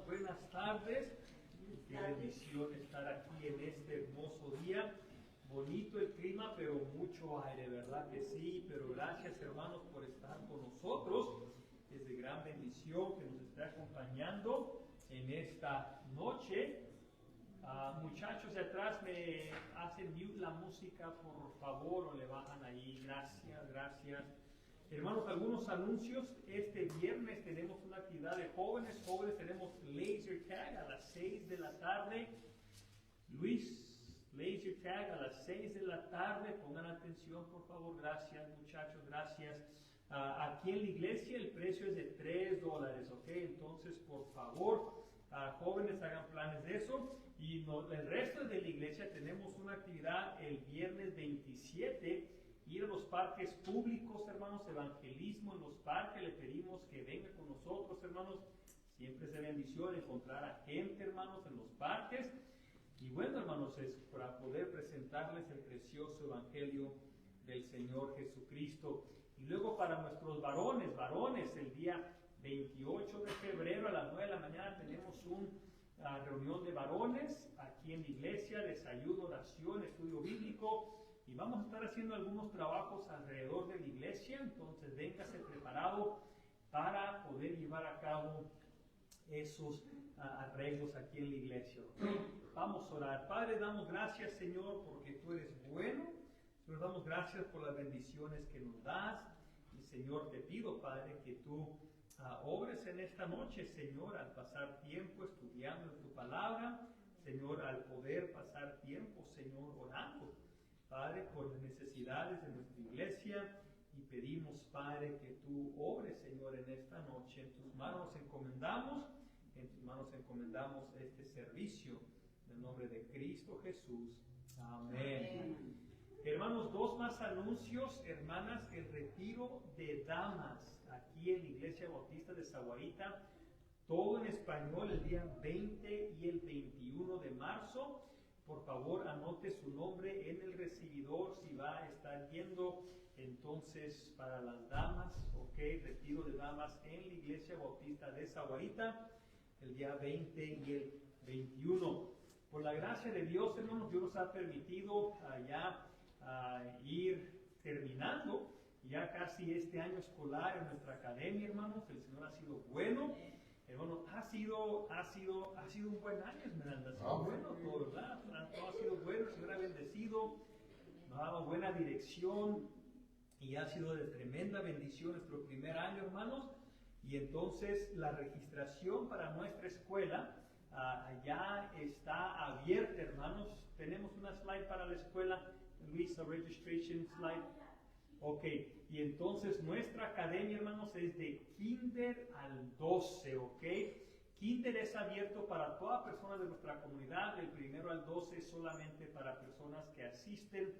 Buenas tardes, qué bendición estar aquí en este hermoso día. Bonito el clima, pero mucho aire, ¿verdad que sí? Pero gracias, hermanos, por estar con nosotros. Es de gran bendición que nos esté acompañando en esta noche. Muchachos de atrás, me hacen mute la música, por favor, o le bajan ahí. Gracias, gracias. Hermanos, algunos anuncios. Este viernes tenemos una actividad de jóvenes. Tenemos laser tag a las 6 de la tarde. Luis, laser tag a las 6 de la tarde. Pongan atención, por favor. Gracias, muchachos, gracias. Aquí en la iglesia el precio es de $3, ¿ok? Entonces, por favor, jóvenes, hagan planes de eso. Y el resto de la iglesia tenemos una actividad el viernes 27. Ir a los parques públicos, hermanos, evangelismo en los parques. Le pedimos que venga con nosotros, hermanos. Siempre es de bendición encontrar a gente, hermanos, en los parques. Y bueno, hermanos, es para poder presentarles el precioso evangelio del Señor Jesucristo. Y luego para nuestros varones, el día 28 de febrero a las 9 de la mañana tenemos un reunión de varones aquí en la iglesia, desayuno, oración, estudio bíblico, y vamos a estar haciendo algunos trabajos alrededor de la iglesia. Entonces véngase preparado para poder llevar a cabo esos arreglos aquí en la iglesia. Vamos a orar. Padre, damos gracias, Señor, porque tú eres bueno. Nos damos gracias por las bendiciones que nos das. Y Señor, te pido, Padre, que tú obres en esta noche, Señor, al pasar tiempo estudiando tu palabra, Señor, al poder pasar tiempo, Señor, orando, Padre, por las necesidades de nuestra iglesia. Y pedimos, Padre, que tú obres, Señor, en esta noche. En tus manos encomendamos este servicio. En el nombre de Cristo Jesús. Amén. Hermanos, dos más anuncios. Hermanas, el retiro de damas aquí en la Iglesia Bautista de Sahuarita. Todo en español el día 20 y el 21 de marzo. Por favor, anote su nombre en el recibidor si va a estar yendo. Entonces, para las damas, retiro de damas en la Iglesia Bautista de Sahuarita, el día 20 y el 21. Por la gracia de Dios, hermanos, Dios nos ha permitido ya ir terminando ya casi este año escolar en nuestra academia, hermanos. El Señor ha sido bueno. Hermanos, ha sido un buen año, Esmeralda. Ha sido bueno todo, ¿verdad? Todo ha sido bueno, el Señor ha bendecido, nos ha dado buena dirección y ha sido de tremenda bendición nuestro primer año, hermanos. Y entonces la registración para nuestra escuela ya está abierta, hermanos. Tenemos una slide para la escuela, Luisa, registration slide. Ok, y entonces nuestra academia, hermanos, es de kinder al 12, ok. Kinder es abierto para toda persona de nuestra comunidad, del primero al 12 es solamente para personas que asisten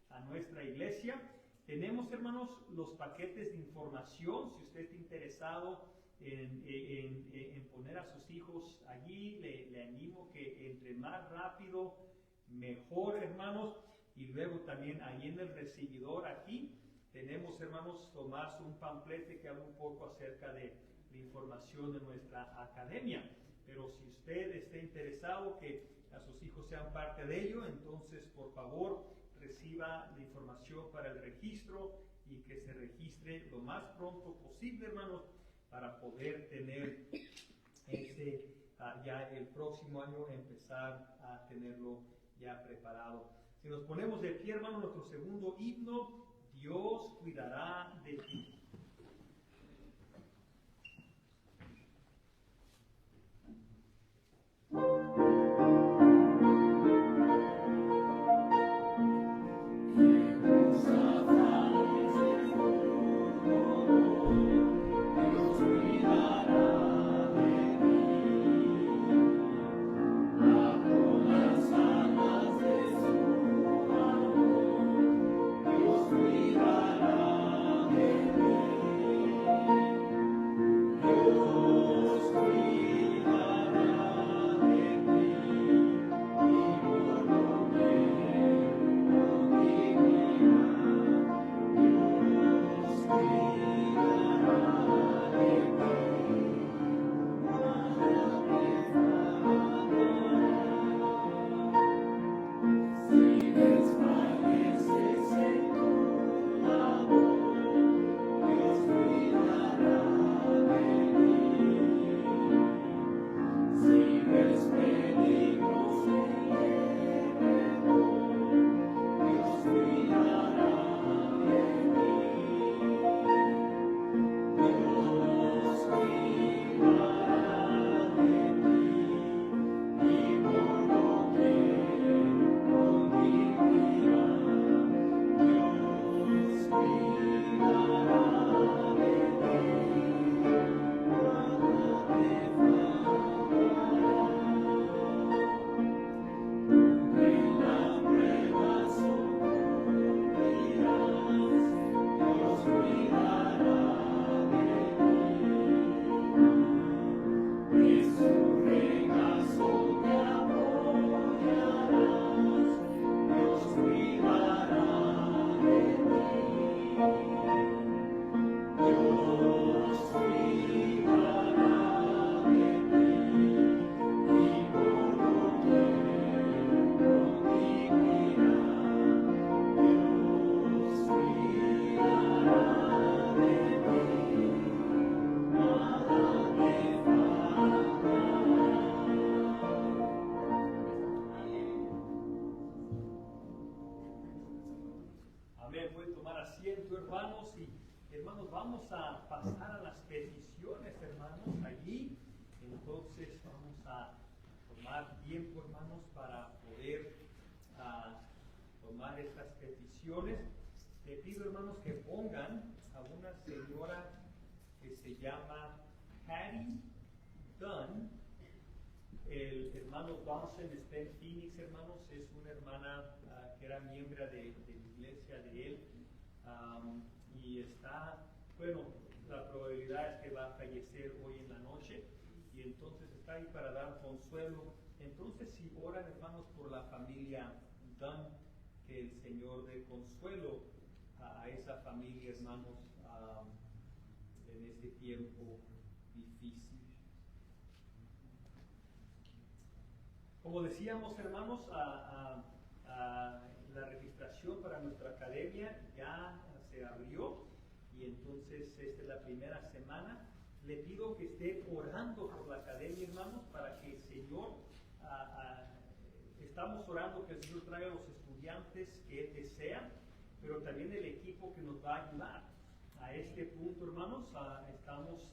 a nuestra iglesia. Tenemos, hermanos, los paquetes de información. Si usted está interesado en poner a sus hijos allí, le animo que entre más rápido, mejor, hermanos. Y luego también ahí en el recibidor aquí, tenemos, hermanos, tomarse un panfleto que habla un poco acerca de la información de nuestra academia. Pero si usted está interesado que a sus hijos sean parte de ello, entonces, por favor, reciba la información para el registro y que se registre lo más pronto posible, hermanos, para poder tener ya el próximo año empezar a tenerlo ya preparado. Si nos ponemos de pie, hermanos, nuestro segundo himno, Dios cuidará de ti. Cuidará de mí. vamos a pasar a las peticiones, hermanos, allí. Entonces vamos a tomar tiempo, hermanos, para poder tomar estas peticiones. Le pido, hermanos, que pongan a una señora que se llama Patty Dunn. El hermano Dawson está en Phoenix, hermanos. Es una hermana que era miembro de la iglesia de él. Y está, bueno, la probabilidad es que va a fallecer hoy en la noche. Y entonces está ahí para dar consuelo. Entonces, si oran, hermanos, por la familia Dunn, que el Señor dé consuelo a esa familia, hermanos, en este tiempo difícil. Como decíamos, hermanos, la registración para nuestra academia ya se abrió y entonces esta es la primera semana. Le pido que esté orando por la academia, hermanos, para que el Señor, estamos orando que el Señor traiga los estudiantes que Él desea, pero también el equipo que nos va a ayudar. A este punto, hermanos, estamos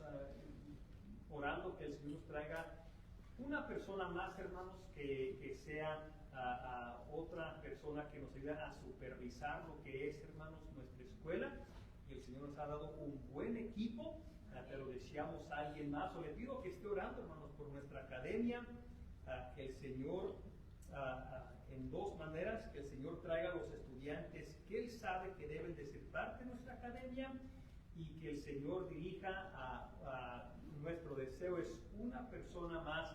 orando que el Señor nos traiga una persona más, hermanos, que sea otra persona que nos ayude a supervisar lo que es, hermanos, nuestra escuela. Y el Señor nos ha dado un buen equipo, pero deseamos a alguien más. O le pido que esté orando, hermanos, por nuestra academia, que el Señor, en dos maneras, que el Señor traiga a los estudiantes que Él sabe que deben de ser parte de nuestra academia y que el Señor dirija nuestro deseo es una persona más.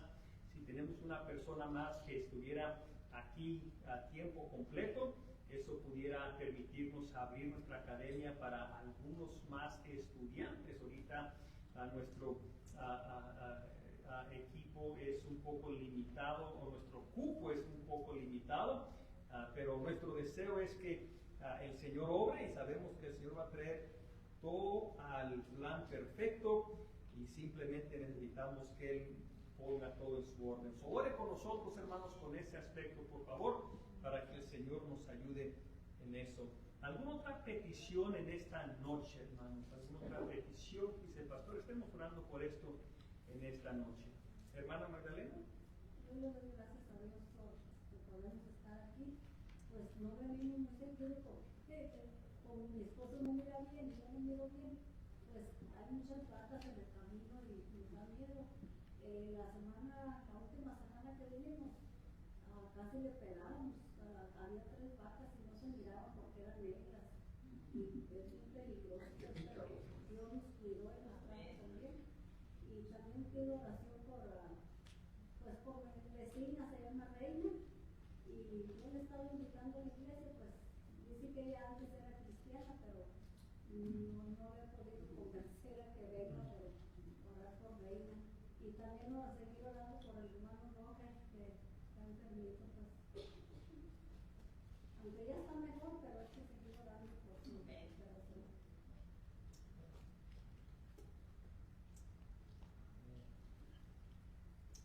Si tenemos una persona más que estuviera aquí a tiempo completo, eso pudiera permitirnos abrir nuestra academia para algunos más estudiantes. Ahorita nuestro equipo es un poco limitado, o nuestro cupo es un poco limitado, pero nuestro deseo es que el Señor obre y sabemos que el Señor va a traer todo al plan perfecto y simplemente necesitamos que Él ponga todo en su orden. Ore con nosotros, hermanos, con ese aspecto, por favor, para que el Señor nos ayude en eso. ¿Alguna otra petición en esta noche, hermanos? ¿Alguna otra petición? Dice el pastor, estemos orando por esto en esta noche. Hermana Magdalena. Yo le doy gracias a Dios por que podemos estar aquí. Pues no venimos muy seguido porque como mi esposo no mira bien y yo no miro bien, pues hay muchas vacas en el camino y nos da miedo. La última semana que vinimos, casi le pegábamos. Había 3 vacas y no se miraban porque eran negras. Y es muy peligroso. Dios nos cuidó en la tarde también. Y también pido oración por mi vecina, se llama Reina. Y yo le estaba invitando a la iglesia, pues dice que ella antes era cristiana, pero no le he podido convencer a que venga por orar por Reina. Y también a seguir orando por el hermano Roque, que está enfermito, pues. Aunque ya está mejor, pero hay que seguir orando por su recuperación.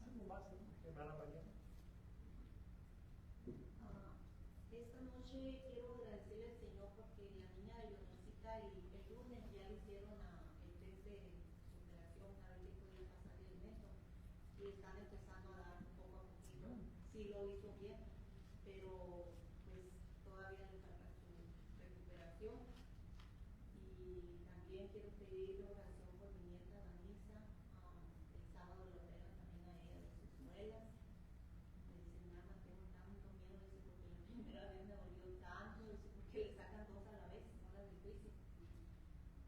¿Algo más, hermana María? Esta noche quiero agradecerle al Señor porque la niña de Leonorcita el lunes ya le hicieron el test de superación a ver si podía pasar el método y están empezando a dar poco a poquito. Sí lo hizo bien, pero pues todavía le falta su recuperación. Y también quiero pedir oración por mi nieta Vanessa. El sábado le operan también a ella de sus muelas. Me dice, mamá, tengo tanto miedo, dice, porque la primera vez me dolió tanto, dice, porque le sacan 2 a la vez, no las del juicio.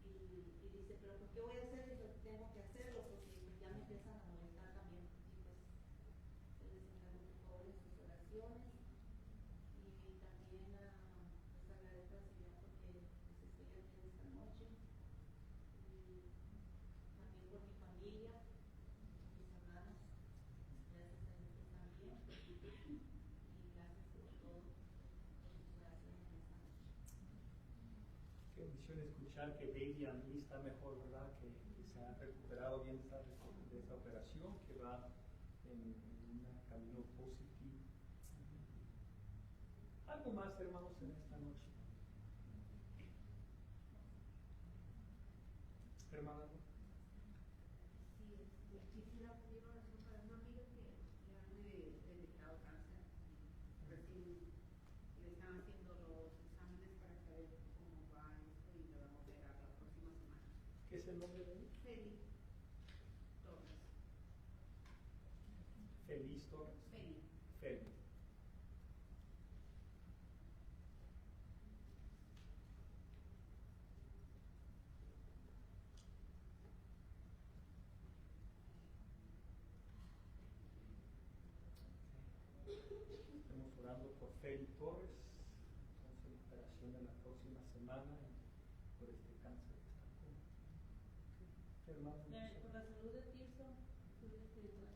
Y dice, pero ¿por qué voy a hacer eso? Tengo que hacerlo porque pues, ya me empiezan a molestar también. Y pues se les encargo por favor de sus oraciones. Y también les agradezco al Señor porque pues, estoy aquí esta noche. Y también por mi familia, mis hermanos, gracias a Dios que están bien. Y gracias por todo, por sus oraciones en esta noche. Qué bendición escuchar que Baby a mí está mejor, ¿verdad? Que se ha recuperado bien de esa operación, que va en un camino positivo. ¿Algo más, hermanos, en esta noche? hermana? Sí, quisiera pedir oración para una amiga que le han detectado cáncer. Recién le están haciendo los exámenes para saber cómo va esto y le van a operar la próxima semana. ¿Qué es el nombre de ella? Feli Torres. Feliz Torres. Feli. Feli. Estamos orando por Feli Torres, entonces la operación en la próxima semana por este cáncer que está con. Hermano, Por la salud de Tirso, salud espiritual.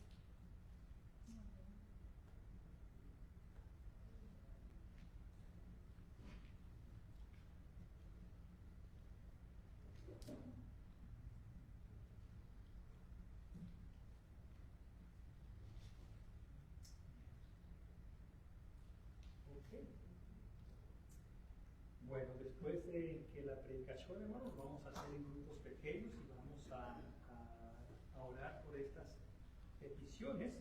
ok. Bueno, después de que la predicación, hermanos, vamos a hacer en grupos pequeños y vamos a orar por estas peticiones.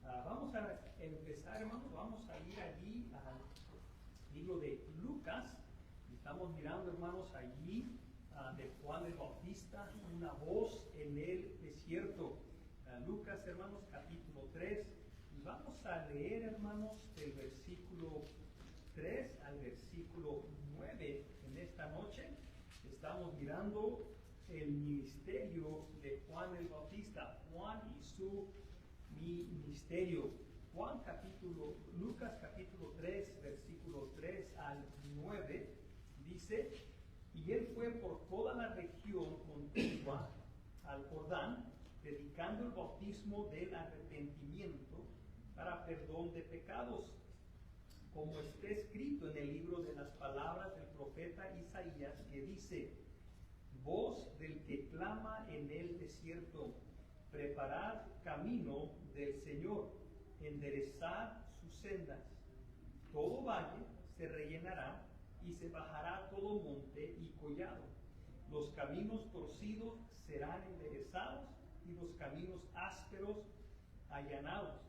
Vamos a empezar, hermanos, vamos a ir allí al libro de Lucas. Estamos mirando, hermanos, allí de Juan el Bautista, una voz en el desierto. Lucas, hermanos, capítulo 3. Y vamos a leer, hermanos, del versículo 3 al versículo 9 en esta noche. Estamos mirando el ministerio de Juan el Bautista, Juan y su ministerio. Lucas capítulo 3, versículo 3 al 9, dice: y él fue por toda la región contigua al Jordán, predicando el bautismo del arrepentimiento para perdón de pecados, como está escrito en el libro de las palabras del profeta Isaías, que dice: voz del que clama en el desierto, preparad camino del Señor, enderezad sus sendas. Todo valle se rellenará y se bajará todo monte y collado. Los caminos torcidos serán enderezados y los caminos ásperos allanados.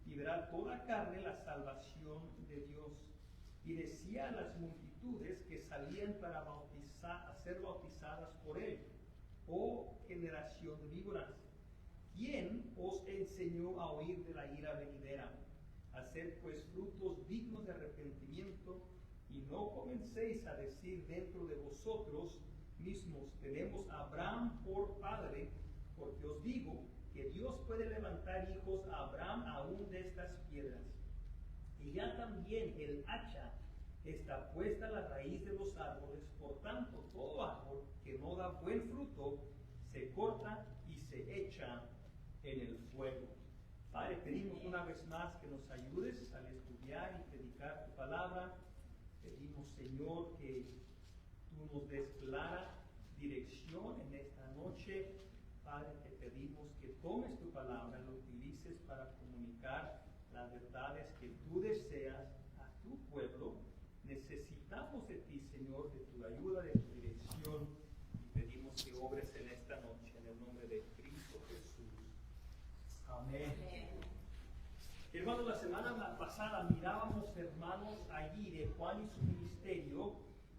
Y verá toda carne la salvación de Dios. Y decía a las multitudes que salían para ser bautizadas por él: oh generación de víboras, ¿quién os enseñó a huir de la ira venidera? Haced pues frutos dignos de arrepentimiento, y no comencéis a decir dentro de vosotros mismos: tenemos a Abraham por padre, porque os digo que Dios puede levantar hijos a Abraham aún de estas piedras. Y ya también el hacha está puesta a la raíz de los árboles. Por tanto, todo árbol que no da buen fruto se corta y se echa en el fuego. Padre, pedimos una vez más que nos ayudes al estudiar y predicar tu palabra. Pedimos, Señor, que tú nos des clara dirección en esta noche. Padre, te pedimos que tomes tu palabra, lo utilices para comunicar las verdades que tú deseas a tu pueblo. Necesitamos de ti, Señor, de tu ayuda, de tu dirección, y pedimos que obres en esta noche, en el nombre de Cristo Jesús. Amén. Hermanos, la semana pasada mirábamos, hermanos, allí de Juan y su ministerio,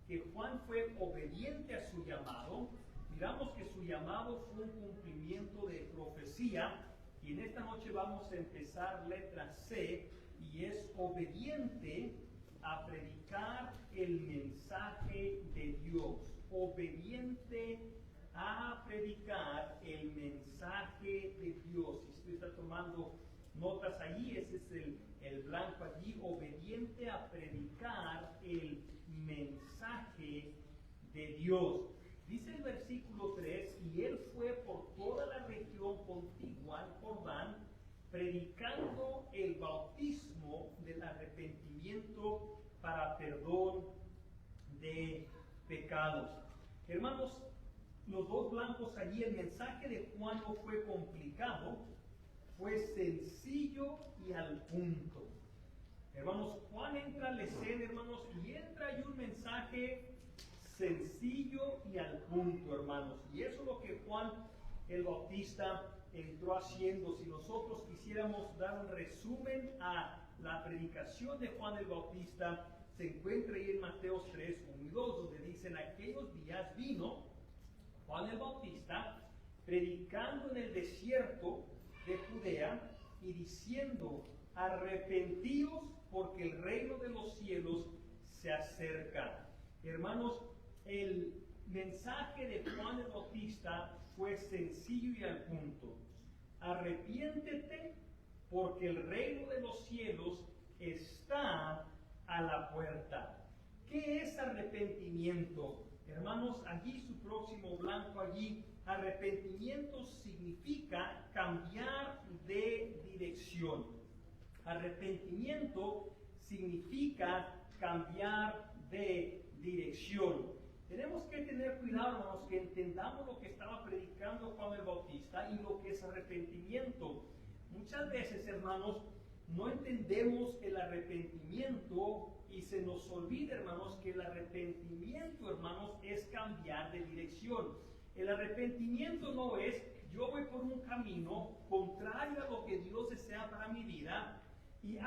que Juan fue obediente a su llamado. Miramos que su llamado fue un cumplimiento de profecía, y en esta noche vamos a empezar letra C, y es obediente a predicar el mensaje de Dios. Obediente a predicar el mensaje de Dios. Si usted está tomando notas allí, ese es el blanco allí: obediente a predicar el mensaje de Dios. Dice el versículo 3: y él fue por toda la región contigua al Jordán, predicando el bautismo del arrepentimiento para perdón de pecados. Hermanos, los dos blancos allí, el mensaje de Juan no fue complicado, fue sencillo y al punto. Hermanos, Juan entra a la escena, hermanos, y entra ahí un mensaje sencillo y al punto, hermanos. Y eso es lo que Juan el Bautista entró haciendo. Si nosotros quisiéramos dar un resumen a la predicación de Juan el Bautista, se encuentra ahí en Mateo 3, 1 y 2, donde dicen: aquellos días vino Juan el Bautista predicando en el desierto de Judea y diciendo: arrepentíos, porque el reino de los cielos se acerca. Hermanos, el mensaje de Juan el Bautista fue sencillo y al punto. Arrepiéntete, porque el reino de los cielos está a la puerta. ¿Qué es arrepentimiento? Hermanos, allí su próximo blanco, allí, arrepentimiento significa cambiar de dirección. Arrepentimiento significa cambiar de dirección. Tenemos que tener cuidado, hermanos, que entendamos lo que estaba predicando Juan el Bautista y lo que es arrepentimiento. Muchas veces, hermanos, no entendemos el arrepentimiento y se nos olvida, hermanos, que el arrepentimiento, hermanos, es cambiar de dirección. El arrepentimiento no es: yo voy por un camino contrario a lo que Dios desea para mi vida y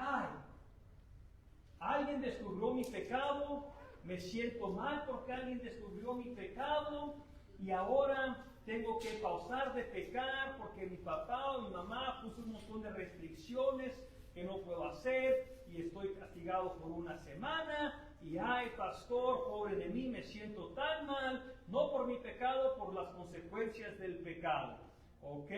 alguien descubrió mi pecado, me siento mal porque alguien descubrió mi pecado y ahora tengo que pausar de pecar porque mi papá o mi mamá puso un montón de restricciones que no puedo hacer y estoy castigado por una semana y pastor, pobre de mí, me siento tan mal, no por mi pecado, por las consecuencias del pecado. ¿Ok?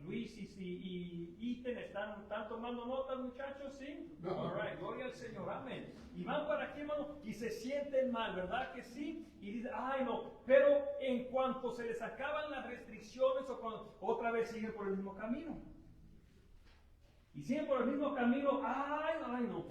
Luis y Ethan están tomando notas, muchachos, ¿sí? All right, gloria al Señor, amén. Y van para aquí, hermano, y se sienten mal, ¿verdad que sí? Y dicen: no, pero en cuanto se les acaban las restricciones o cuando otra vez siguen por el mismo camino. Y siguen por el mismo camino, no.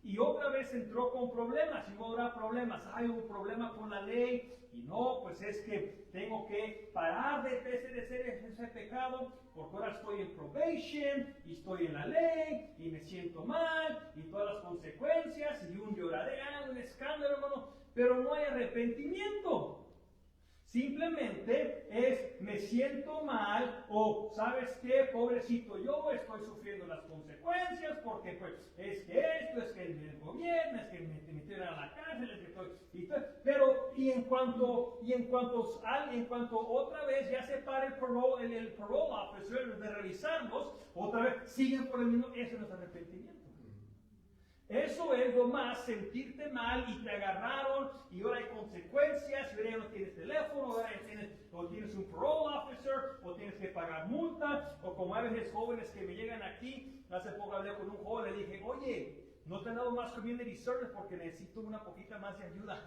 Y otra vez entró con problemas, y no habrá problemas. Hubo un problema con la ley, y no, pues es que tengo que parar de hacer ese pecado, porque ahora estoy en probation, y estoy en la ley, y me siento mal, y todas las consecuencias, y un lloradero, un escándalo, hermano, pero no hay arrepentimiento. Simplemente es: me siento mal, o ¿sabes qué? Pobrecito yo, estoy sufriendo las consecuencias porque pues es que esto, es que el gobierno, es que me metieron a la cárcel, es que pero en cuanto otra vez ya se para el parole officer de revisarlos, otra vez siguen por el mismo. Eso no es arrepentimiento. Eso es lo más: sentirte mal y te agarraron y ahora hay consecuencias, y ahora ya no tienes teléfono, ahora ya tienes un parole officer, o tienes que pagar multa, o como hay veces jóvenes que me llegan aquí. Hace poco hablé con un joven, le dije: oye, ¿no te han dado más community service porque necesito una poquita más de ayuda?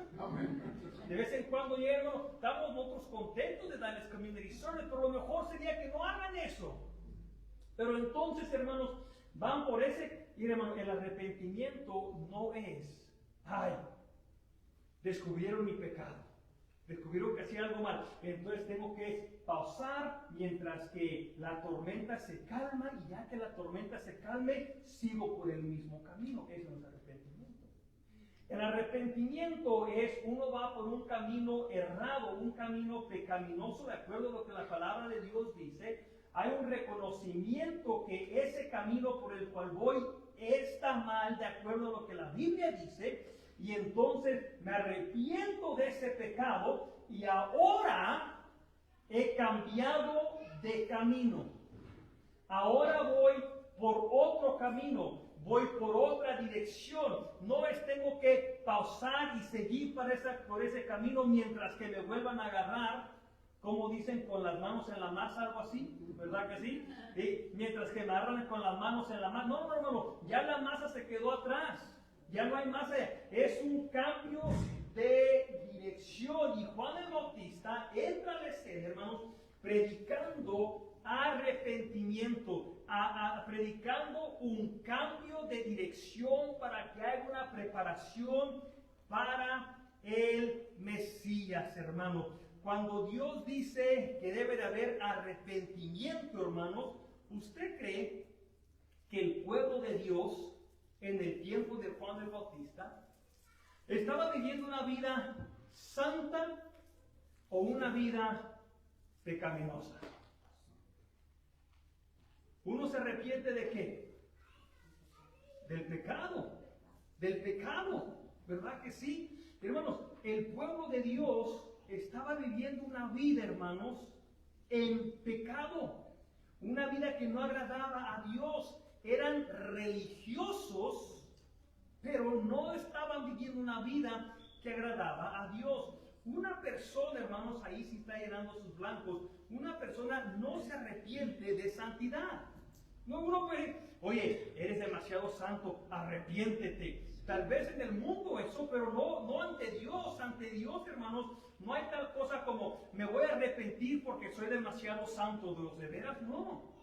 De vez en cuando llego, estamos nosotros contentos de darles community service, pero lo mejor sería que no hagan eso. Pero entonces, hermanos, van por ese. Y hermano, el arrepentimiento no es: descubrieron mi pecado, descubrieron que hacía algo mal, entonces tengo que pausar mientras que la tormenta se calma, y ya que la tormenta se calme, sigo por el mismo camino. Eso no es arrepentimiento. El arrepentimiento es: uno va por un camino errado, un camino pecaminoso, de acuerdo a lo que la palabra de Dios dice. Hay un reconocimiento que ese camino por el cual voy está mal, de acuerdo a lo que la Biblia dice, y entonces me arrepiento de ese pecado y ahora he cambiado de camino. Ahora voy por otro camino, voy por otra dirección. No tengo que pausar y seguir por ese camino mientras que me vuelvan a agarrar, como dicen, con las manos en la masa, algo así, ¿verdad que sí? Mientras que me agarran con las manos en la masa. No, ya la masa se quedó atrás, ya no hay masa, es un cambio de dirección. Y Juan el Bautista entra a la escena, hermanos, predicando arrepentimiento, predicando un cambio de dirección para que haya una preparación para el Mesías, hermano. Cuando Dios dice que debe de haber arrepentimiento, hermanos, ¿usted cree que el pueblo de Dios en el tiempo de Juan el Bautista estaba viviendo una vida santa o una vida pecaminosa? ¿Uno se arrepiente de qué? Del pecado. Del pecado. ¿Verdad que sí? Hermanos, el pueblo de Dios estaba viviendo una vida, hermanos, en pecado. Una vida que no agradaba a Dios. Eran religiosos, pero no estaban viviendo una vida que agradaba a Dios. Una persona, hermanos, ahí sí está llenando sus blancos. Una persona no se arrepiente de santidad. No, uno puede, oye, eres demasiado santo, arrepiéntete. Tal vez en el mundo eso, pero no ante Dios. Ante Dios, hermanos, no hay tal cosa como me voy a arrepentir porque soy demasiado santo. ¿De veras? No.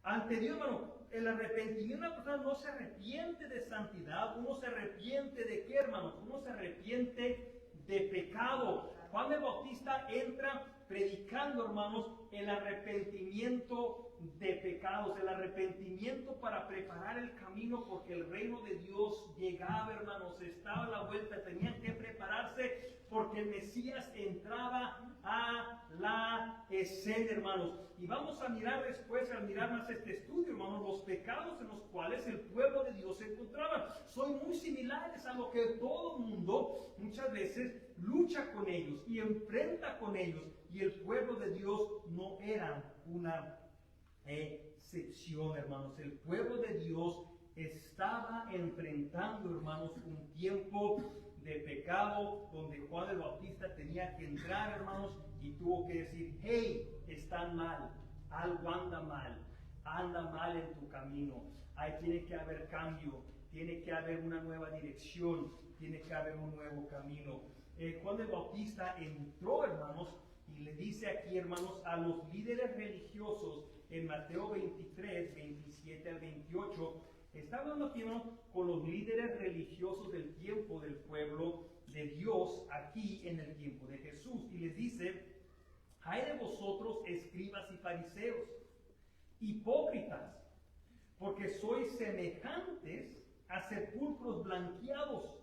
Ante Dios, hermano, el arrepentimiento, una persona no se arrepiente de santidad. Uno se arrepiente de qué, hermanos? Uno se arrepiente de pecado. Juan el Bautista entra predicando, hermanos, el arrepentimiento de pecados, el arrepentimiento para preparar el camino, porque el reino de Dios llegaba, hermanos, estaba a la vuelta, tenían que prepararse porque el Mesías entraba a la escena, hermanos. Y vamos a mirar después, al mirar más este estudio, hermanos, los pecados en los cuales el pueblo de Dios se encontraba. Son muy similares a lo que todo el mundo muchas veces lucha con ellos y enfrenta con ellos. Y el pueblo de Dios no era una excepción, hermanos. El pueblo de Dios estaba enfrentando, hermanos, un tiempo de pecado donde Juan el Bautista tenía que entrar, hermanos, y tuvo que decir, hey, están mal, algo anda mal en tu camino. Ahí tiene que haber cambio, tiene que haber una nueva dirección, tiene que haber un nuevo camino. Juan el Bautista entró, hermanos, y le dice aquí, hermanos, a los líderes religiosos en Mateo 23, 27 al 28, está hablando aquí, hermanos, con los líderes religiosos del tiempo del pueblo de Dios, aquí en el tiempo de Jesús, y les dice, ay de vosotros, escribas y fariseos, hipócritas, porque sois semejantes a sepulcros blanqueados,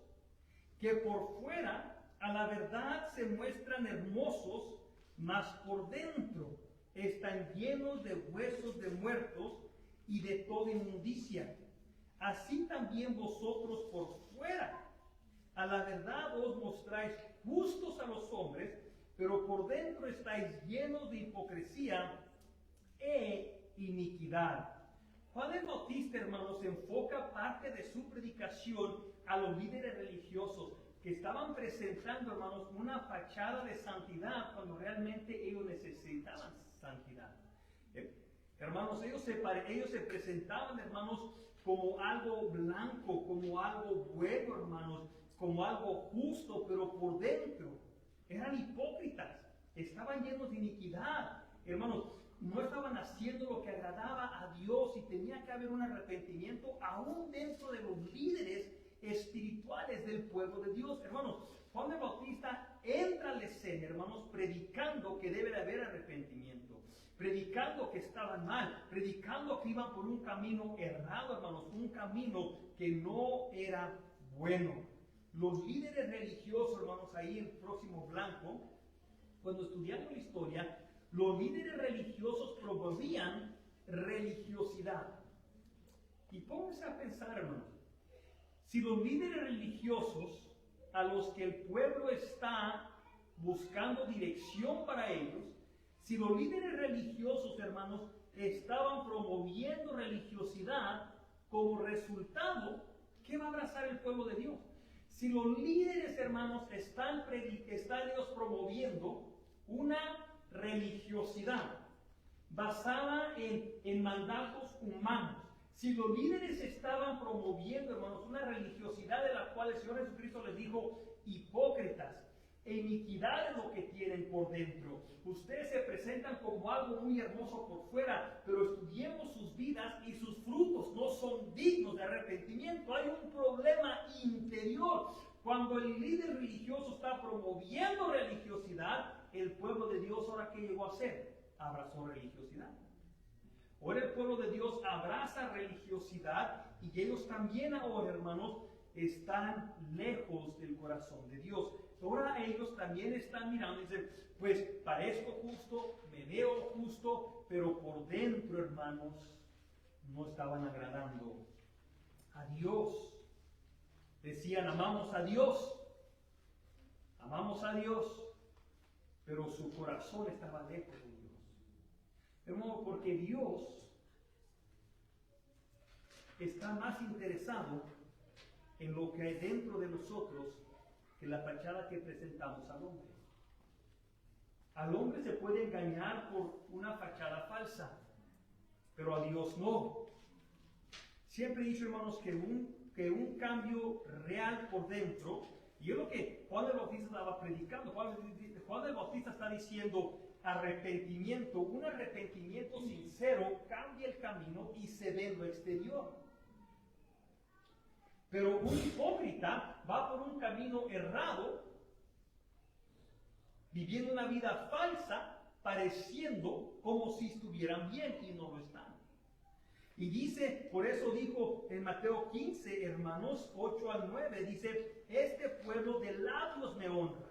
que por fuera a la verdad se muestran hermosos, mas por dentro están llenos de huesos de muertos y de toda inmundicia. Así también vosotros por fuera a la verdad os mostráis justos a los hombres, pero por dentro estáis llenos de hipocresía e iniquidad. Juan el Bautista, hermanos, enfoca parte de su predicación a los líderes religiosos que estaban presentando, hermanos, una fachada de santidad cuando realmente ellos necesitaban santidad. Hermanos, ellos se presentaban, hermanos, como algo blanco, como algo bueno, hermanos, como algo justo, pero por dentro eran hipócritas, estaban llenos de iniquidad. Hermanos, no estaban haciendo lo que agradaba a Dios y tenía que haber un arrepentimiento aún dentro de los líderes espirituales del pueblo de Dios. Hermanos, Juan el Bautista entra a la escena, hermanos, predicando que debe de haber arrepentimiento, predicando que estaban mal, predicando que iban por un camino errado, hermanos, un camino que no era bueno. Los líderes religiosos, hermanos, ahí en el próximo blanco, cuando estudiando la historia, los líderes religiosos promovían religiosidad. Y pónganse a pensar, hermanos, si los líderes religiosos a los que el pueblo está buscando dirección para ellos, si los líderes religiosos, hermanos, estaban promoviendo religiosidad como resultado, ¿qué va a abrazar el pueblo de Dios? Si los líderes, hermanos, están ellos promoviendo una religiosidad basada en mandatos humanos, si los líderes estaban promoviendo, hermanos, una religiosidad de la cual el Señor Jesucristo les dijo, hipócritas, e iniquidad es lo que tienen por dentro. Ustedes se presentan como algo muy hermoso por fuera, pero estudiemos sus vidas y sus frutos no son dignos de arrepentimiento. Hay un problema interior. Cuando el líder religioso está promoviendo religiosidad, el pueblo de Dios, ¿ahora qué llegó a hacer? Abrazó religiosidad. Ahora el pueblo de Dios abraza religiosidad y ellos también ahora, hermanos, están lejos del corazón de Dios. ahora ellos también están mirando y dicen, pues parezco justo, me veo justo, pero por dentro, hermanos, no estaban agradando a Dios. Decían, amamos a Dios, pero su corazón estaba lejos de Dios. Hermano, porque Dios está más interesado en lo que hay dentro de nosotros que la fachada que presentamos al hombre. Al hombre se puede engañar por una fachada falsa, pero a Dios no. Siempre he dicho, hermanos, que un cambio real por dentro, y es lo que Juan el Bautista estaba predicando. Juan el Bautista está diciendo arrepentimiento. Un arrepentimiento sincero cambia el camino y se ve en lo exterior. Pero un hipócrita va por un camino errado, viviendo una vida falsa, pareciendo como si estuvieran bien y no lo están. Y dice, por eso dijo en Mateo 15, hermanos, 8 al 9, dice, este pueblo de labios me honra,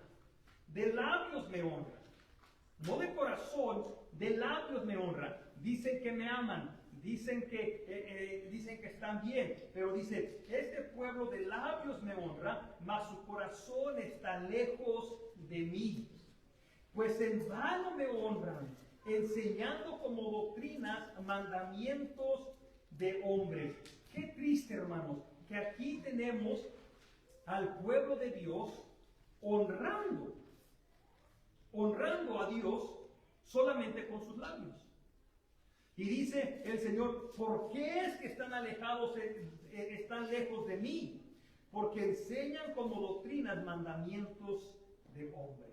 no de corazón, de labios me honra. Dicen que me aman, dicen que están bien, pero dice, este pueblo de labios me honra, mas su corazón está lejos de mí. Pues en vano me honran, enseñando como doctrinas mandamientos de hombres. Qué triste, hermanos, que aquí tenemos al pueblo de Dios honrando a Dios solamente con sus labios. Y dice el Señor, ¿por qué es que están están lejos de mí? Porque enseñan como doctrinas mandamientos de hombres.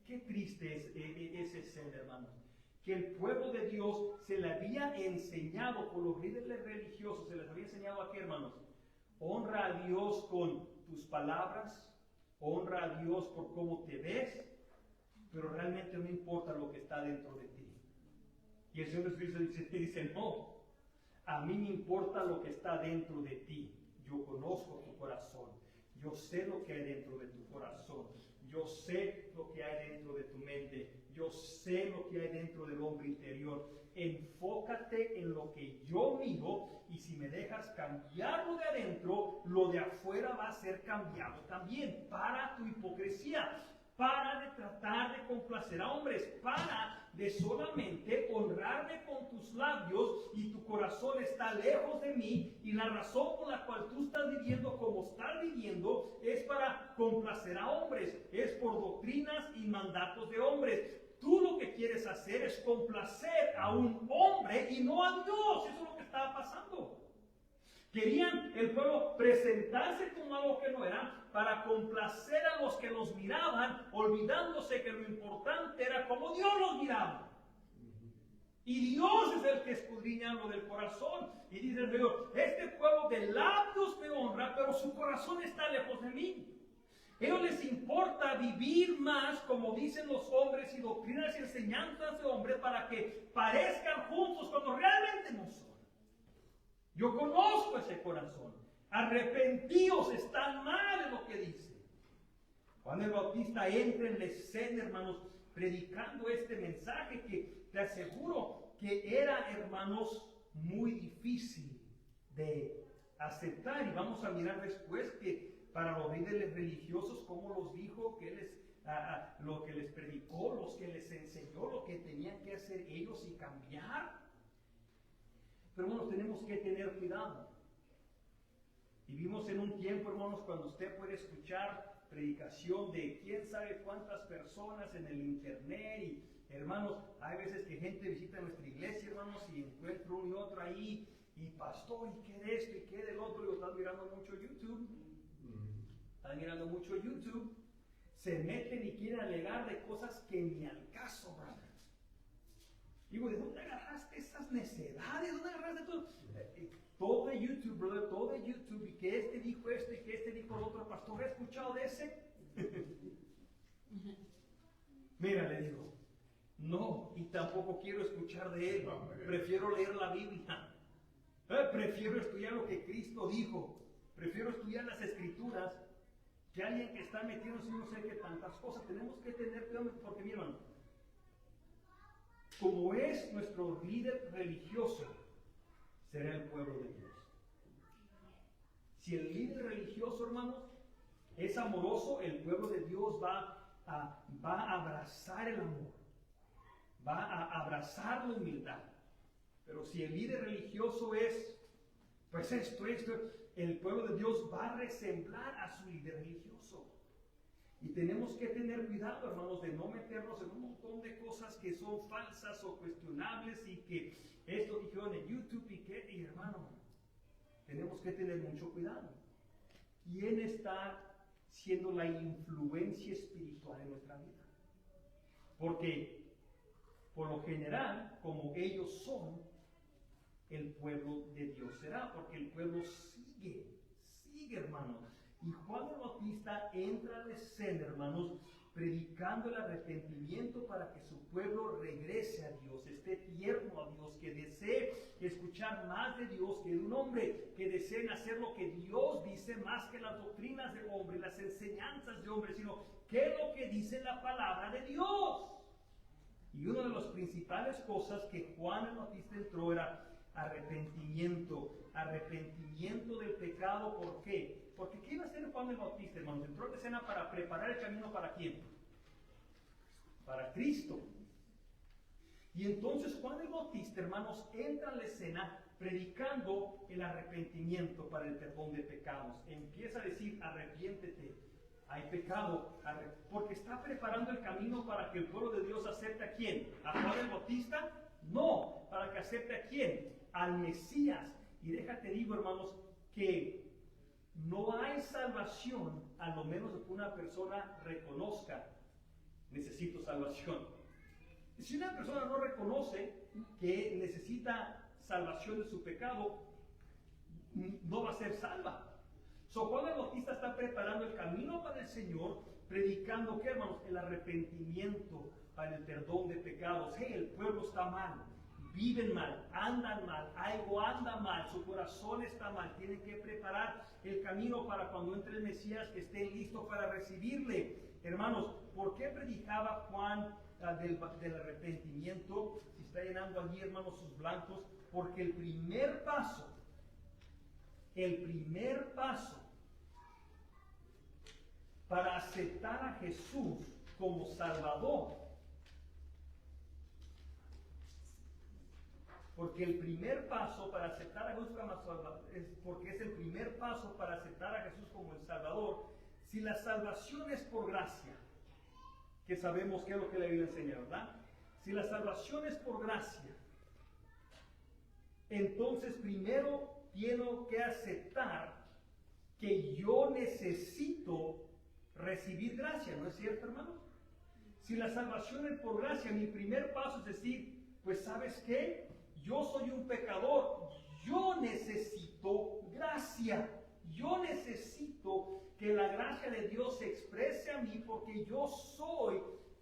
Qué triste es ese ser, hermanos. Que el pueblo de Dios se le había enseñado por los líderes religiosos, se les había enseñado aquí, hermanos, honra a Dios con tus palabras, honra a Dios por cómo te ves, pero realmente no importa lo que está dentro de ti. Y el Señor Jesucristo dice, no, a mí me importa lo que está dentro de ti. Yo conozco tu corazón, yo sé lo que hay dentro de tu corazón, yo sé lo que hay dentro de tu mente, yo sé lo que hay dentro del hombre interior. Enfócate en lo que yo miro, y si me dejas cambiarlo de adentro, lo de afuera va a ser cambiado también. Para tu hipocresía, para de tratar de complacer a hombres, para de solamente honrarme con tus labios y tu corazón está lejos de mí, y la razón por la cual tú estás viviendo como estás viviendo es para complacer a hombres, es por doctrinas y mandatos de hombres. Tú lo que quieres hacer es complacer a un hombre y no a Dios. Eso es lo que estaba pasando. Querían el pueblo presentarse como algo que no era para complacer a los que los miraban, olvidándose que lo importante era como Dios los miraba. Y Dios es el que escudriña lo del corazón. Y dice el Señor, este pueblo de labios me honra, pero su corazón está lejos de mí. A ellos les importa vivir más, como dicen los hombres, y doctrinas y enseñanzas de hombres para que parezcan juntos cuando realmente no son. Yo conozco ese corazón. Arrepentidos, están mal en lo que dice. Juan el Bautista entra en la escena, hermanos, predicando este mensaje que te aseguro que era, hermanos, muy difícil de aceptar. Y vamos a mirar después que para los líderes religiosos, cómo los dijo, lo que les predicó, los que les enseñó, lo que tenían que hacer ellos y cambiar. Pero hermanos, tenemos que tener cuidado. Vivimos en un tiempo, hermanos, cuando usted puede escuchar predicación de quién sabe cuántas personas en el internet. Y hermanos, hay veces que gente visita nuestra iglesia, hermanos, y encuentra uno y otro ahí, y pastor, y qué de esto, y qué del otro, y están mirando mucho YouTube. Se meten y quieren alegar de cosas que ni al caso, brother. Digo, ¿de dónde agarraste esas necedades? ¿De dónde agarraste todo? Todo de YouTube, brother, todo de YouTube. Y que este dijo esto y que este dijo lo otro. Pastor, ¿has escuchado de ese? Mira, le digo, no, y tampoco quiero escuchar de él. Prefiero leer la Biblia. Prefiero estudiar lo que Cristo dijo. Prefiero estudiar las Escrituras que alguien que está metiéndose en no sé qué tantas cosas. Tenemos que tener cuidado porque, mi hermano, como es nuestro líder religioso, será el pueblo de Dios. Si el líder religioso, hermanos, es amoroso, el pueblo de Dios va a abrazar el amor, va a abrazar la humildad. Pero si el líder religioso es, pues esto, el pueblo de Dios va a resemblar a su líder religioso. Y tenemos que tener cuidado, hermanos, de no meternos en un montón de cosas que son falsas o cuestionables y que esto dijeron en YouTube y hermano, tenemos que tener mucho cuidado. ¿Quién está siendo la influencia espiritual en nuestra vida? Porque por lo general, como ellos son, el pueblo de Dios será, porque el pueblo sigue, hermanos. Y Juan el Bautista entra a la escena, hermanos, predicando el arrepentimiento para que su pueblo regrese a Dios, esté tierno a Dios, que desee escuchar más de Dios que de un hombre, que deseen hacer lo que Dios dice más que las doctrinas de hombre, las enseñanzas de hombre, sino que es lo que dice la palabra de Dios. Y una de las principales cosas que Juan el Bautista entró era arrepentimiento del pecado. ¿Por qué? Porque ¿qué iba a hacer Juan el Bautista, hermanos? Entró a la escena para preparar el camino ¿para quién? Para Cristo. Y entonces Juan el Bautista, hermanos, entra a la escena predicando el arrepentimiento para el perdón de pecados. Empieza a decir, arrepiéntete, hay pecado, porque está preparando el camino para que el pueblo de Dios acepte ¿a quién? ¿A Juan el Bautista? No, para que acepte ¿a quién? Al Mesías. Y déjate digo, hermanos, que no hay salvación a lo menos de que una persona reconozca, necesito salvación. Si una persona no reconoce que necesita salvación de su pecado, no va a ser salva. Juan el Bautista está preparando el camino para el Señor, predicando, ¿qué, hermanos? El arrepentimiento para el perdón de pecados. Hey, el pueblo está mal, viven mal, andan mal, algo anda mal, su corazón está mal. Tienen que preparar el camino para cuando entre el Mesías, que estén listos para recibirle. Hermanos, ¿por qué predicaba Juan del arrepentimiento? Si está llenando allí, hermanos, sus blancos, porque el primer paso para aceptar a Jesús como Salvador, porque el primer paso para aceptar a Jesús como Salvador, porque es el primer paso para aceptar a Jesús como el Salvador. Si la salvación es por gracia, que sabemos que es lo que la Biblia enseña, ¿verdad? Si la salvación es por gracia, entonces primero tengo que aceptar que yo necesito recibir gracia, ¿no es cierto, hermanos? Si la salvación es por gracia, mi primer paso es decir, pues ¿sabes qué? Yo soy un pecador, yo necesito gracia, yo necesito que la gracia de Dios se exprese a mí porque yo soy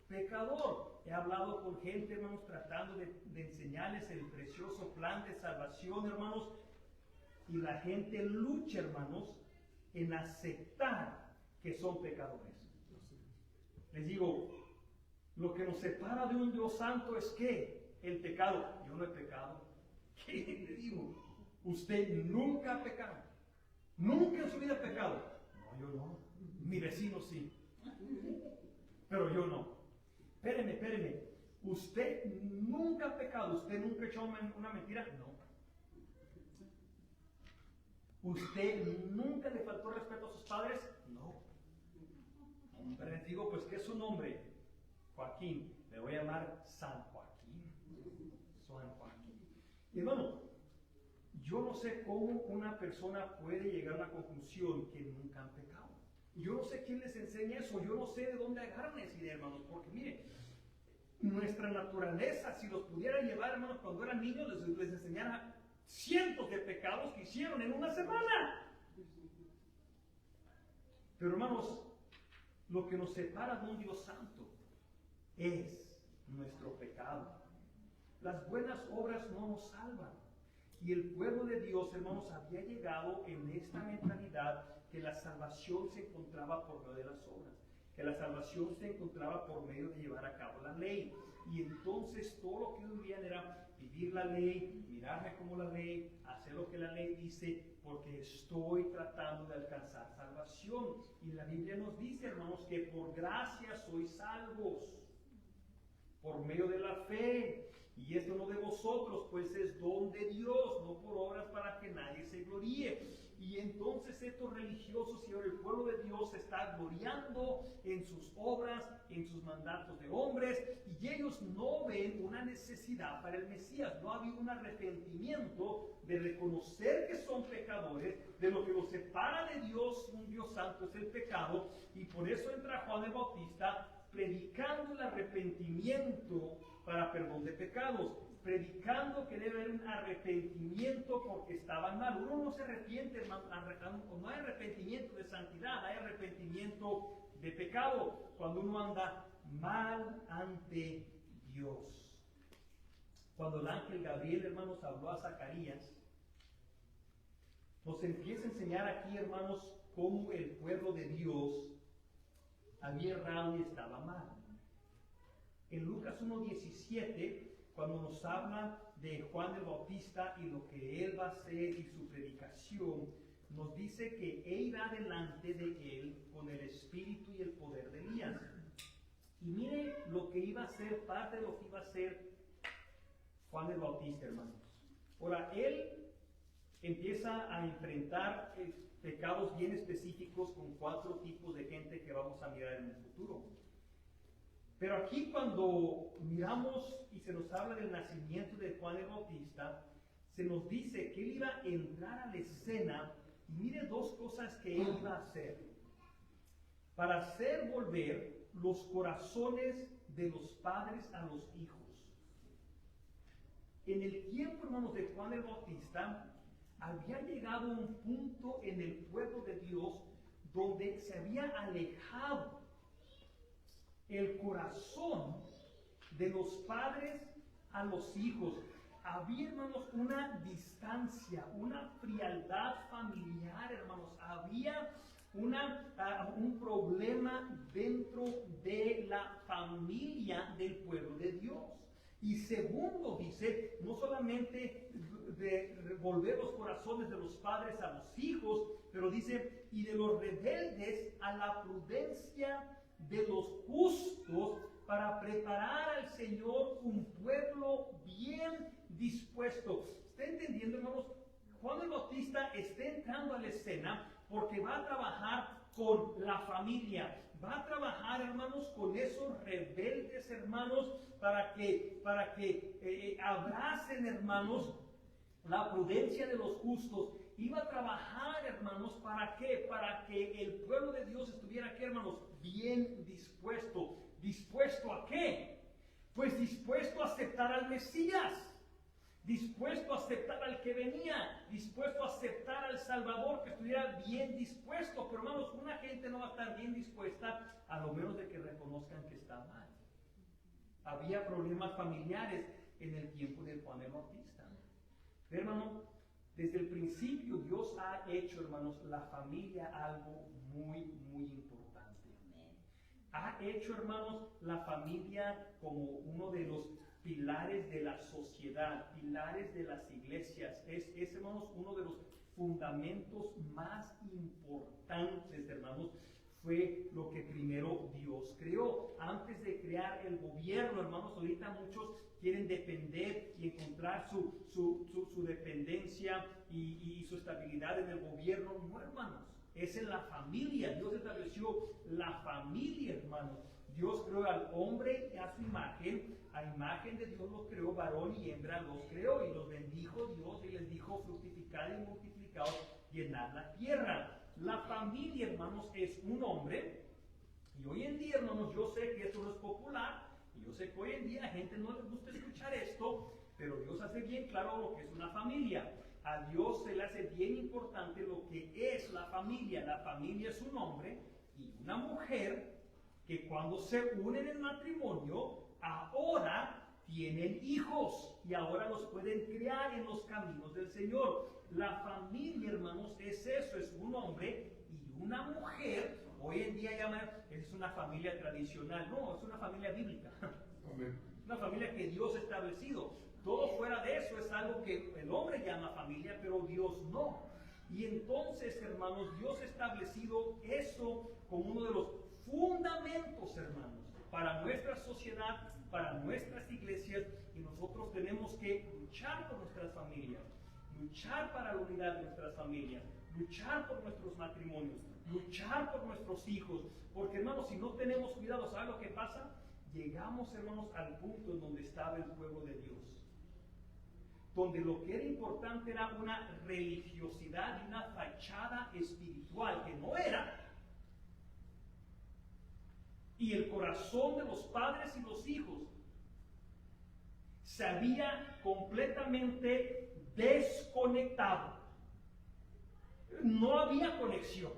pecador. He hablado con gente, hermanos, tratando de enseñarles el precioso plan de salvación, hermanos, y la gente lucha, hermanos, en aceptar que son pecadores. Les digo, lo que nos separa de un Dios santo es que el pecado. Yo no he pecado. ¿Qué le digo? Usted nunca ha pecado. Nunca en su vida ha pecado. No, yo no. Mi vecino sí. Pero yo no. Espéreme. Usted nunca ha pecado. Usted nunca ha hecho una mentira. No. ¿Usted nunca le faltó respeto a sus padres? No. Pero les digo, pues, ¿qué es su nombre? Joaquín. Le voy a llamar San Joaquín. San Joaquín. Y hermano, yo no sé cómo una persona puede llegar a una conclusión que nunca han pecado. Yo no sé quién les enseña eso. Yo no sé de dónde agarran esa idea, hermanos. Porque mire, nuestra naturaleza, si los pudiera llevar, hermanos, cuando eran niños, les enseñara cientos de pecados que hicieron en una semana. Pero hermanos, lo que nos separa de un Dios santo es nuestro pecado. Las buenas obras no nos salvan. Y el pueblo de Dios, hermanos, había llegado en esta mentalidad que la salvación se encontraba por medio de las obras, que la salvación se encontraba por medio de llevar a cabo la ley. Y entonces todo lo que ellos vivían era vivir la ley, mirarme como la ley, hacer lo que la ley dice, porque estoy tratando de alcanzar salvación. Y la Biblia nos dice, hermanos, que por gracia sois salvos, por medio de la fe. Y esto no de vosotros, pues es don de Dios, no por obras para que nadie se gloríe. Y entonces estos religiosos y ahora el pueblo de Dios se está gloriando en sus obras, en sus mandatos de hombres, y ellos no ven una necesidad para el Mesías. No ha habido un arrepentimiento de reconocer que son pecadores, de lo que los separa de Dios, un Dios santo es el pecado, y por eso entra Juan el Bautista predicando el arrepentimiento para perdón de pecados, predicando que debe haber un arrepentimiento porque estaban mal. Uno no se arrepiente, hermano, no hay arrepentimiento de santidad, hay arrepentimiento de pecado, cuando uno anda mal ante Dios. Cuando el ángel Gabriel, hermanos, habló a Zacarías, nos empieza a enseñar aquí, hermanos, cómo el pueblo de Dios había errado y estaba mal. En Lucas 1:17, cuando nos habla de Juan el Bautista y lo que él va a hacer y su predicación, nos dice que él irá delante de él con el espíritu y el poder de Elías. Y mire lo que iba a ser, parte de lo que iba a ser Juan el Bautista, hermanos. Ahora, él empieza a enfrentar pecados bien específicos con 4 tipos de gente que vamos a mirar en el futuro. Pero aquí cuando miramos y se nos habla del nacimiento de Juan el Bautista, se nos dice que él iba a entrar a la escena, y mire 2 cosas que él iba a hacer. Para hacer volver los corazones de los padres a los hijos. En el tiempo, hermanos, de Juan el Bautista, había llegado un punto en el pueblo de Dios donde se había alejado el corazón de los padres a los hijos. Había, hermanos, una distancia, una frialdad familiar, hermanos. Había un problema dentro de la familia del pueblo de Dios. Y segundo, dice, no solamente de volver los corazones de los padres a los hijos, pero dice, y de los rebeldes a la prudencia de los justos, para preparar al Señor un pueblo bien dispuesto. ¿Está entendiendo, hermanos? Juan el Bautista está entrando a la escena porque va a trabajar con la familia. Va a trabajar, hermanos, con esos rebeldes, hermanos, para que abracen, hermanos, la prudencia de los justos. Iba a trabajar, hermanos, ¿para qué? Para que el pueblo de Dios estuviera aquí, hermanos, bien dispuesto. ¿Dispuesto a qué? Pues dispuesto a aceptar al Mesías, dispuesto a aceptar al que venía, dispuesto a aceptar al Salvador, que estuviera bien dispuesto. Pero, hermanos, una gente no va a estar bien dispuesta a lo menos de que reconozcan que está mal. Había problemas familiares en el tiempo de Juan el Bautista. Pero, hermano, desde el principio Dios ha hecho, hermanos, la familia algo muy, muy importante. Ha hecho, hermanos, la familia como uno de los pilares de la sociedad, pilares de las iglesias. Es, hermanos, uno de los fundamentos más importantes, hermanos. Fue lo que primero Dios creó. Antes de crear el gobierno, hermanos, ahorita muchos quieren depender y encontrar su dependencia y su estabilidad en el gobierno. No, hermanos, es en la familia. Dios estableció la familia, hermanos. Dios creó al hombre a su imagen. A imagen de Dios los creó, varón y hembra los creó. Y los bendijo Dios y les dijo, fructificad y multiplicaos, llenad la tierra. La familia, hermanos, es un hombre. Y hoy en día, hermanos, yo sé que esto no es popular. Y yo sé que hoy en día a la gente no les gusta escuchar esto. Pero Dios hace bien claro lo que es una familia. A Dios se le hace bien importante lo que es la familia. La familia es un hombre y una mujer que cuando se unen en matrimonio, ahora tienen hijos y ahora los pueden criar en los caminos del Señor. La familia, hermanos, es eso, es un hombre y una mujer, hoy en día llaman, es una familia tradicional. No, es una familia bíblica. Amén. Una familia que Dios ha establecido. Todo fuera de eso es algo que el hombre llama familia, pero Dios no. Y entonces, hermanos, Dios ha establecido eso como uno de los fundamentos, hermanos, para nuestra sociedad, para nuestras iglesias, y nosotros tenemos que luchar por nuestras familias, luchar para la unidad de nuestras familias, luchar por nuestros matrimonios, luchar por nuestros hijos, porque, hermanos, si no tenemos cuidado, ¿sabe lo que pasa? Llegamos, hermanos, al punto en donde estaba el pueblo de Dios, donde lo que era importante era una religiosidad y una fachada espiritual, que no era. Y el corazón de los padres y los hijos se había completamente desconectado. No había conexión.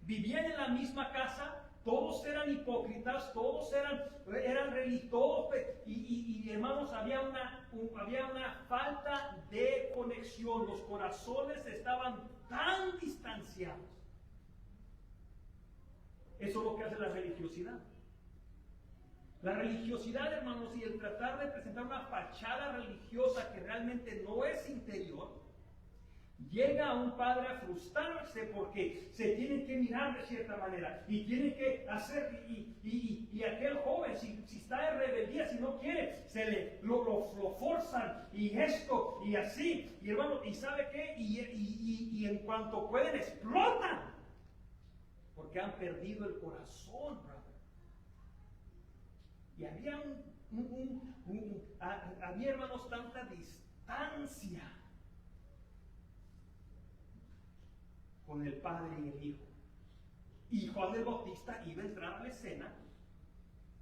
Vivían en la misma casa, todos eran hipócritas, todos eran religiosos, y hermanos, había una falta de conexión. Los corazones estaban tan distanciados. Eso es lo que hace la religiosidad. La religiosidad, hermanos, y el tratar de presentar una fachada religiosa que realmente no es interior, llega a un padre a frustrarse porque se tienen que mirar de cierta manera y tienen que hacer, y aquel joven, si está en rebeldía, si no quiere, lo forzan, y esto, y así, y hermano, y ¿sabe qué? Y en cuanto pueden, explotan, porque han perdido el corazón, brother. Y había había, hermanos, tanta distancia con el Padre y el Hijo. Y Juan el Bautista iba a entrar a la escena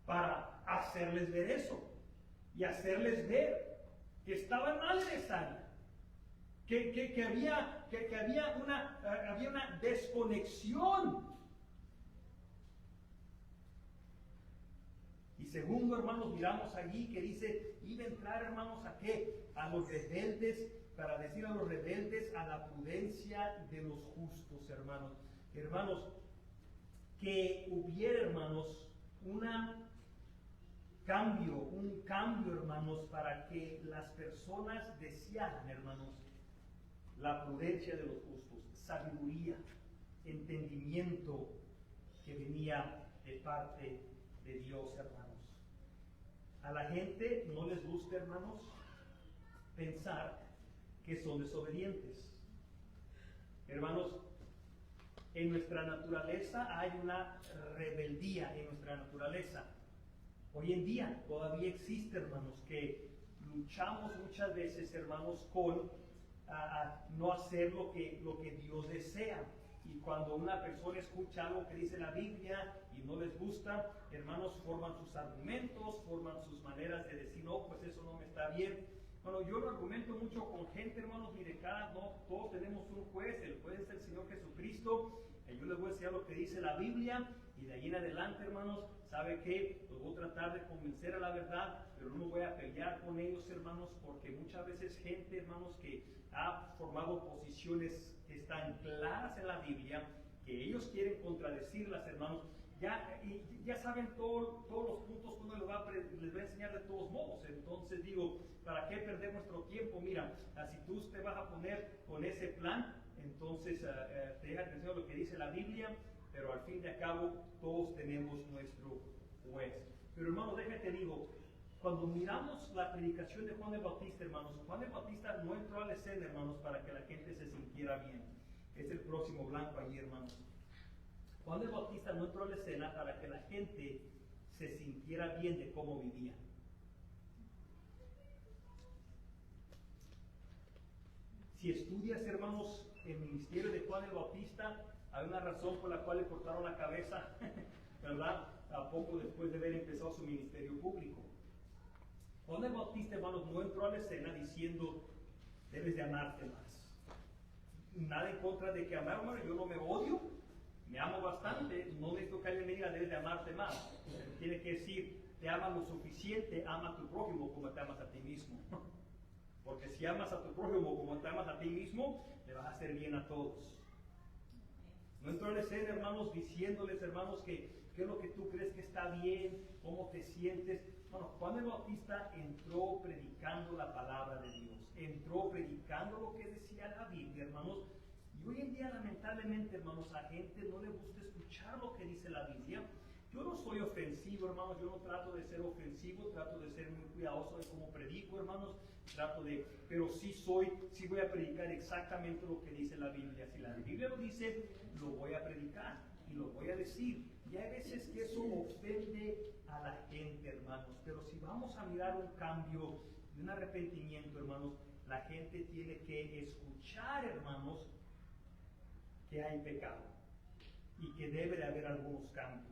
para hacerles ver eso, y hacerles ver que estaban mal en esa área, que había una desconexión. Y segundo, hermanos, miramos allí que dice, iba a entrar, hermanos, ¿a qué? A los rebeldes, para decir a los rebeldes, a la prudencia de los justos, hermanos. Hermanos, que hubiera, hermanos, un cambio, hermanos, para que las personas desearan, hermanos, la prudencia de los justos, sabiduría, entendimiento que venía de parte de Dios, hermanos. A la gente no les gusta, hermanos, pensar que son desobedientes. Hermanos, en nuestra naturaleza hay una rebeldía en nuestra naturaleza. Hoy en día todavía existe, hermanos, que luchamos muchas veces, hermanos, con no hacer lo que Dios desea. Y cuando una persona escucha algo que dice la Biblia y no les gusta, hermanos, forman sus argumentos, forman sus maneras de decir, no, pues eso no me está bien. Bueno, yo lo argumento mucho con gente, hermanos, mire, todos tenemos un juez, el juez es el Señor Jesucristo. Yo les voy a decir lo que dice la Biblia, y de ahí en adelante, hermanos, ¿sabe qué? Los voy a tratar de convencer a la verdad, pero no me voy a pelear con ellos, hermanos, porque muchas veces gente, hermanos, que ha formado posiciones que están claras en la Biblia, que ellos quieren contradecirlas, hermanos, ya saben todos los puntos que uno les va a enseñar de todos modos. Entonces digo, ¿para qué perder nuestro tiempo? Mira, si tú te vas a poner con ese plan, entonces te deja de enseñar lo que dice la Biblia, pero al fin y al cabo todos tenemos nuestro juez. Pero hermanos, déjate digo, cuando miramos la predicación de Juan el Bautista, hermanos, Juan el Bautista no entró a la escena, hermanos, para que la gente se sintiera bien. Es el próximo blanco allí, hermanos. Juan el Bautista no entró a la escena para que la gente se sintiera bien de cómo vivía. Si estudias, hermanos, el ministerio de Juan el Bautista, hay una razón por la cual le cortaron la cabeza, ¿verdad? A poco después de haber empezado su ministerio público. Juan el Bautista, hermanos, no entró a la escena diciendo, debes de amarte más. Nada en contra de que amar, hermano, yo no me odio, me amo bastante, no necesito que alguien me diga, debes de amarte más. Tiene que decir, te amas lo suficiente, ama a tu prójimo como te amas a ti mismo. Porque si amas a tu prójimo como te amas a ti mismo, le vas a hacer bien a todos. No entró en escena, hermanos, diciéndoles, hermanos, que qué es lo que tú crees que está bien, cómo te sientes. Bueno, Juan el Bautista entró predicando la palabra de Dios, entró predicando lo que decía la Biblia, hermanos. Y hoy en día, lamentablemente, hermanos, a gente no le gusta escuchar lo que dice la Biblia. Yo no soy ofensivo, hermanos, yo no trato de ser ofensivo, trato de ser muy cuidadoso de cómo predico, hermanos, pero sí voy a predicar exactamente lo que dice la Biblia. Si la Biblia lo dice, lo voy a predicar y lo voy a decir. Y hay veces que eso ofende a la gente, hermanos, pero si vamos a mirar un cambio y un arrepentimiento, hermanos, la gente tiene que escuchar, hermanos, que hay pecado y que debe de haber algunos cambios.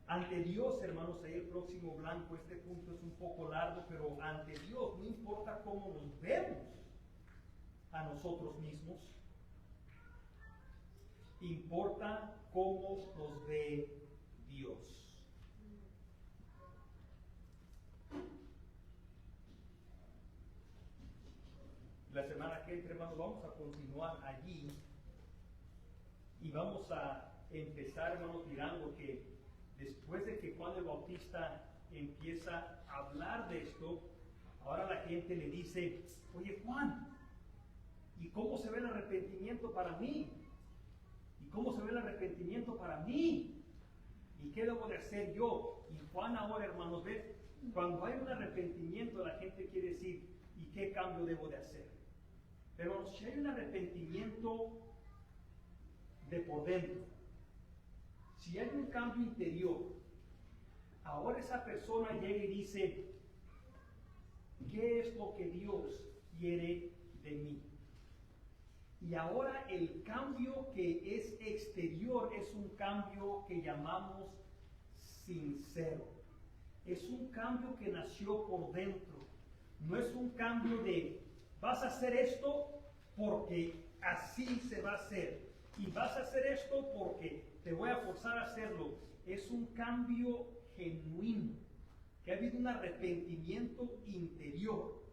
Ante Dios, hermanos, ahí el próximo blanco, este punto es un poco largo, pero ante Dios, no importa cómo nos vemos a nosotros mismos, importa cómo nos ve Dios. La semana que entra, hermanos, vamos a continuar allí y vamos a empezar, hermanos, mirando que después de que Juan el Bautista empieza a hablar de esto, ahora la gente le dice, oye Juan, ¿y cómo se ve el arrepentimiento para mí? ¿Y cómo se ve el arrepentimiento para mí? ¿Y qué debo de hacer yo? Y Juan ahora, hermanos, ve, cuando hay un arrepentimiento, la gente quiere decir, ¿y qué cambio debo de hacer? Pero si hay un arrepentimiento de por dentro, si hay un cambio interior, ahora esa persona llega y dice, ¿qué es lo que Dios quiere de mí? Y ahora el cambio que es exterior es un cambio que llamamos sincero. Es un cambio que nació por dentro. No es un cambio de, vas a hacer esto porque así se va a hacer. Y vas a hacer esto porque te voy a forzar a hacerlo. Es un cambio genuino, que ha habido un arrepentimiento interior.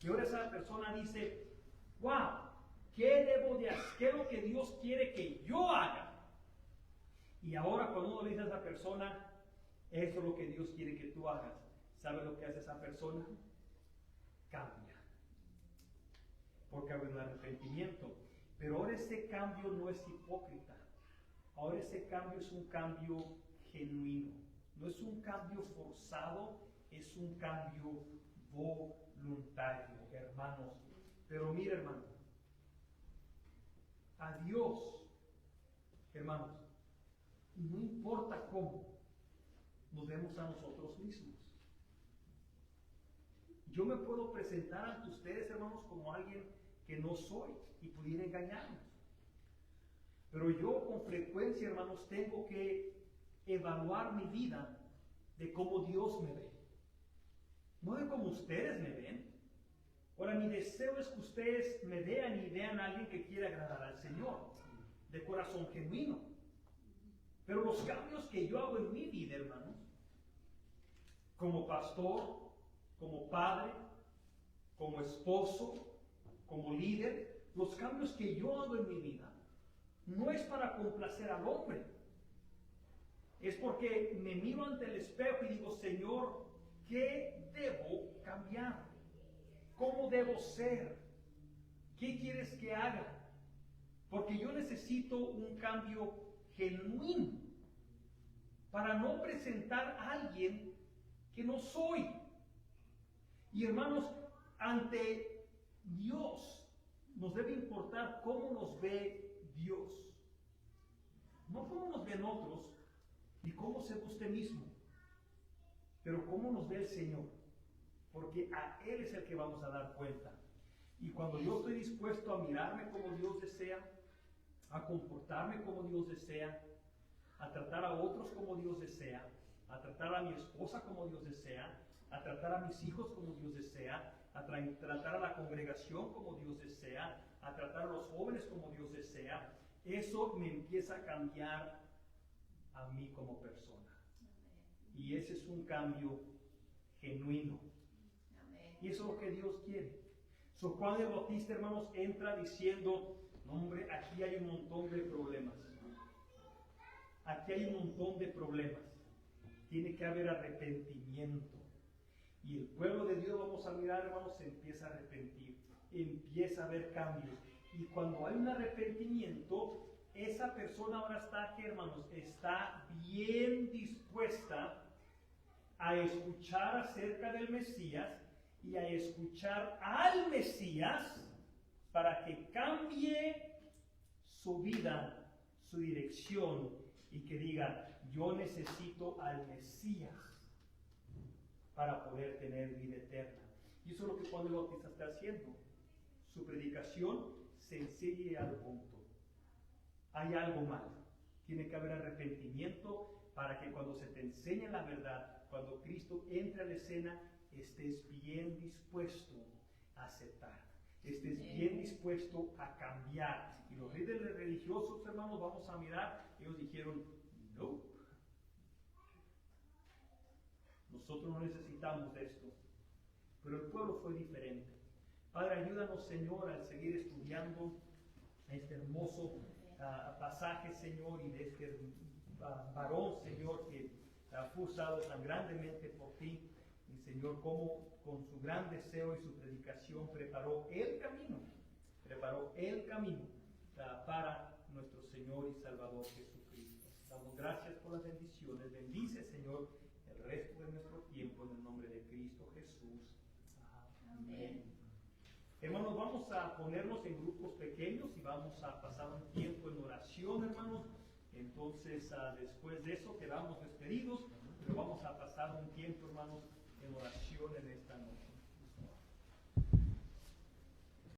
Y ahora esa persona dice, wow, ¿qué debo de hacer? ¿Qué es lo que Dios quiere que yo haga? Y ahora cuando uno le dice a esa persona, eso es lo que Dios quiere que tú hagas, ¿sabe lo que hace esa persona? Cambia. Porque ha habido un arrepentimiento. Pero ahora ese cambio no es hipócrita. Ahora ese cambio es un cambio genuino. No es un cambio forzado, es un cambio voluntario, hermanos. Pero mira, hermano, a Dios, hermanos, no importa cómo nos vemos a nosotros mismos. Yo me puedo presentar ante ustedes, hermanos, como alguien que no soy y pudiera engañarnos. Pero yo con frecuencia, hermanos, tengo que evaluar mi vida de cómo Dios me ve. No de cómo ustedes me ven. Ahora, mi deseo es que ustedes me vean y vean a alguien que quiere agradar al Señor, de corazón genuino. Pero los cambios que yo hago en mi vida, hermanos, como pastor, como padre, como esposo, como líder, los cambios que yo hago en mi vida, no es para complacer al hombre. Es porque me miro ante el espejo y digo, Señor, ¿qué debo cambiar? ¿Cómo debo ser? ¿Qué quieres que haga? Porque yo necesito un cambio genuino para no presentar a alguien que no soy. Y hermanos, ante Dios nos debe importar cómo nos ve Dios. No cómo nos ven otros, ni cómo se ve usted mismo, pero cómo nos ve el Señor. Porque a Él es el que vamos a dar cuenta. Y cuando yo estoy dispuesto a mirarme como Dios desea, a comportarme como Dios desea, a tratar a otros como Dios desea, a tratar a mi esposa como Dios desea, a tratar a mis hijos como Dios desea, a tratar a la congregación como Dios desea, a tratar a los jóvenes como Dios desea, eso me empieza a cambiar a mí como persona. Y ese es un cambio genuino. Y eso es lo que Dios quiere. So, Juan el Bautista, hermanos, entra diciendo, No, hombre, aquí hay un montón de problemas. Aquí hay un montón de problemas. Tiene que haber arrepentimiento. Y el pueblo de Dios, vamos a mirar, hermanos, se empieza a arrepentir. Empieza a haber cambios. Y cuando hay un arrepentimiento, esa persona ahora está, ¿qué, hermanos? Está bien dispuesta a escuchar acerca del Mesías y a escuchar al Mesías para que cambie su vida, su dirección, y que diga, yo necesito al Mesías para poder tener vida eterna. Y eso es lo que Juan el Bautista está haciendo. Su predicación sencilla y al punto. Hay algo mal. Tiene que haber arrepentimiento para que cuando se te enseñe la verdad, cuando Cristo entre a la escena, estés bien dispuesto a aceptar. Estés bien dispuesto a cambiar. Y los líderes religiosos, hermanos, vamos a mirar, ellos dijeron, no. Nosotros no necesitamos de esto. Pero el pueblo fue diferente. Padre, ayúdanos, Señor, al seguir estudiando este hermoso pasaje, Señor, y de este varón, Señor, que fue usado tan grandemente por ti. Y, Señor, cómo con su gran deseo y su predicación preparó el camino para nuestro Señor y Salvador Jesucristo. Damos gracias por las bendiciones. Bendice, Señor, el resto de nuestro tiempo en el nombre de Cristo Jesús. Amén. Hermanos, vamos a ponernos en grupos pequeños y vamos a pasar un tiempo en oración, hermanos. Entonces, después de eso quedamos despedidos, pero vamos a pasar un tiempo, hermanos, en oración en esta noche.